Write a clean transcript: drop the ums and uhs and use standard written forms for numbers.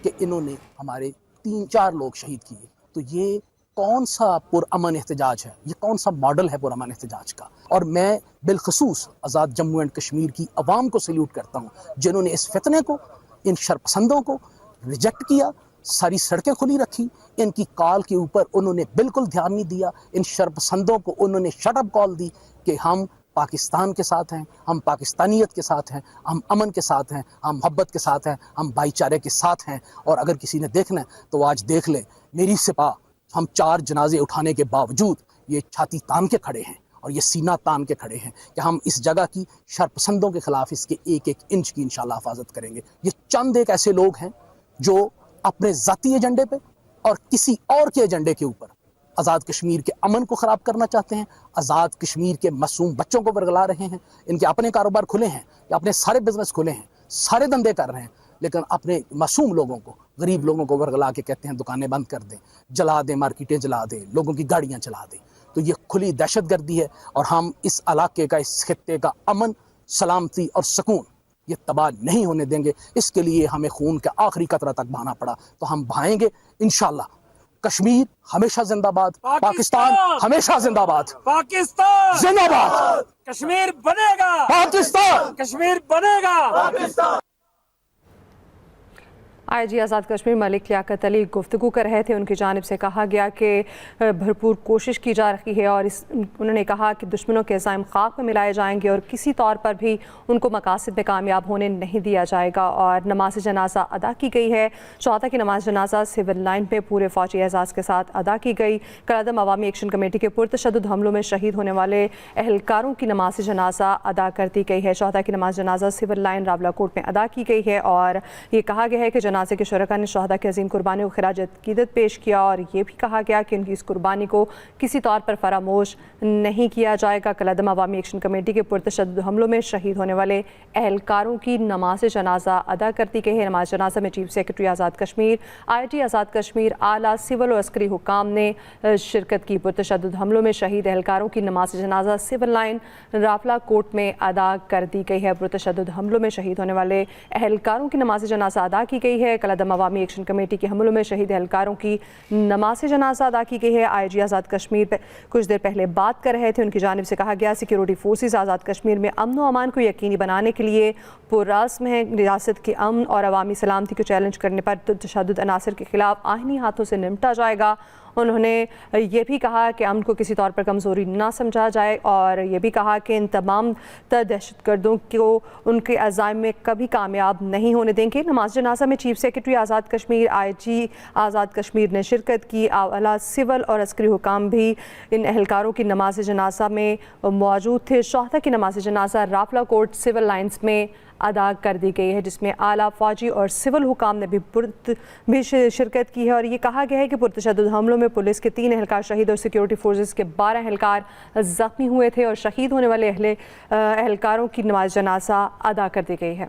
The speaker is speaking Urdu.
کہ انہوں نے ہمارے 3-4 لوگ شہید کیے. تو یہ کون سا پرامن احتجاج ہے، یہ کون سا ماڈل ہے پرامن احتجاج کا؟ اور میں بالخصوص آزاد جموں اینڈ کشمیر کی عوام کو سلیوٹ کرتا ہوں جنہوں نے اس فتنے کو، ان شرپسندوں کو ریجیکٹ کیا، ساری سڑکیں کھلی رکھی، ان کی کال کے اوپر انہوں نے بالکل دھیان نہیں دیا، ان شرپسندوں کو انہوں نے شٹ اپ کال دی کہ ہم پاکستان کے ساتھ ہیں، ہم پاکستانیت کے ساتھ ہیں، ہم امن کے ساتھ ہیں، ہم محبت کے ساتھ ہیں، ہم بھائی چارے کے ساتھ ہیں. اور اگر کسی نے دیکھنا ہے تو آج دیکھ لیں، میری سپاہ ہم 4 جنازے اٹھانے کے باوجود یہ چھاتی تان کے کھڑے ہیں اور یہ سینہ تان کے کھڑے ہیں کہ ہم اس جگہ کی شرپسندوں کے خلاف اس کے ایک ایک انچ کی انشاءاللہ حفاظت کریں گے. یہ چند ایک ایسے لوگ ہیں جو اپنے ذاتی ایجنڈے پہ اور کسی اور کے ایجنڈے کے اوپر آزاد کشمیر کے امن کو خراب کرنا چاہتے ہیں، آزاد کشمیر کے معصوم بچوں کو ورگلا رہے ہیں. ان کے اپنے کاروبار کھلے ہیں، اپنے سارے بزنس کھلے ہیں، سارے دندے کر رہے ہیں، لیکن اپنے معصوم لوگوں کو، غریب لوگوں کو ورگلا کے کہتے ہیں دکانیں بند کر دیں، جلا دیں، مارکیٹیں جلا دیں، لوگوں کی گاڑیاں چلا دیں. تو یہ کھلی دہشت گردی ہے اور ہم اس علاقے کا، اس خطے کا امن، سلامتی اور سکون یہ تباہ نہیں ہونے دیں گے. اس کے لیے ہمیں خون کا آخری قطرہ تک بہانا پڑا تو ہم بہائیں گے انشاءاللہ. کشمیر ہمیشہ زندہ باد، پاکستان ہمیشہ زندہ باد، پاکستان زندہ باد، کشمیر بنے گا، پاکستان کشمیر بنے گا. آئی جی آزاد کشمیر ملک لیاقت علی گفتگو کر رہے تھے. ان کی جانب سے کہا گیا کہ بھرپور کوشش کی جا رہی ہے اور انہوں نے کہا کہ دشمنوں کے عزائم خاک میں ملائے جائیں گے اور کسی طور پر بھی ان کو مقاصد میں کامیاب ہونے نہیں دیا جائے گا. اور نماز جنازہ ادا کی گئی ہے. شہداء کی نماز جنازہ سول لائن پہ پورے فوجی اعزاز کے ساتھ ادا کی گئی. کالعدم عوامی ایکشن کمیٹی کے پرتشدد حملوں میں شہید ہونے والے اہلکاروں کی نماز جنازہ ادا کر دی گئی ہے. شہداء کی نماز جنازہ سول لائن راولاکوٹ میں ادا کی گئی ہے اور یہ کہا گیا ہے کہ جنازے کے شرکاء نے شہداء کی عظیم قربانی کو خراج عقیدت پیش کیا اور یہ بھی کہا گیا کہ ان کی اس قربانی کو کسی طور پر فراموش نہیں کیا جائے گا. کالعدم عوامی ایکشن کمیٹی کے پرتشدد حملوں میں شہید ہونے والے اہلکاروں کی نماز جنازہ ادا کر دی گئی ہے. نماز جنازہ میں چیف سیکرٹری آزاد کشمیر، آئی جی آزاد کشمیر، اعلیٰ سول اور عسکری حکام نے شرکت کی. پرتشدد حملوں میں شہید اہلکاروں کی نماز جنازہ سول لائن راولاکوٹ میں ادا کر دی گئی ہے. پرتشدد حملوں میں شہید ہونے والے اہلکاروں کی نماز جنازہ ادا کی گئی ہے. کالعدم عوامی ایکشن کمیٹی کے حملوں میں شہید اہلکاروں کی نماز جنازہ ادا کی گئی ہے. آئی جی آزاد کشمیر پہ کچھ دیر پہلے بات کر رہے تھے. ان کی جانب سے کہا گیا سیکیورٹی فورسز آزاد کشمیر میں امن و امان کو یقینی بنانے کے لیے پرعزم ہیں. ریاست کے امن اور عوامی سلامتی کو چیلنج کرنے پر تشدد عناصر کے خلاف آئینی ہاتھوں سے نمٹا جائے گا. انہوں نے یہ بھی کہا کہ امن کو کسی طور پر کمزوری نہ سمجھا جائے اور یہ بھی کہا کہ ان تمام تر دہشت گردوں کو ان کے عزائم میں کبھی کامیاب نہیں ہونے دیں گے. نماز جنازہ میں چیف سیکرٹری آزاد کشمیر، آئی جی آزاد کشمیر نے شرکت کی. اعلیٰ سول اور عسکری حکام بھی ان اہلکاروں کی نماز جنازہ میں موجود تھے. شہداء کی نماز جنازہ راولاکوٹ سول لائنز میں ادا کر دی گئی ہے جس میں اعلیٰ فوجی اور سول حکام نے بھی شرکت کی ہے. اور یہ کہا گیا ہے کہ پرتشدد حملوں میں پولیس کے 3 اہلکار شہید اور سیکیورٹی فورسز کے 12 اہلکار زخمی ہوئے تھے اور شہید ہونے والے اہلکاروں کی نماز جنازہ ادا کر دی گئی ہے.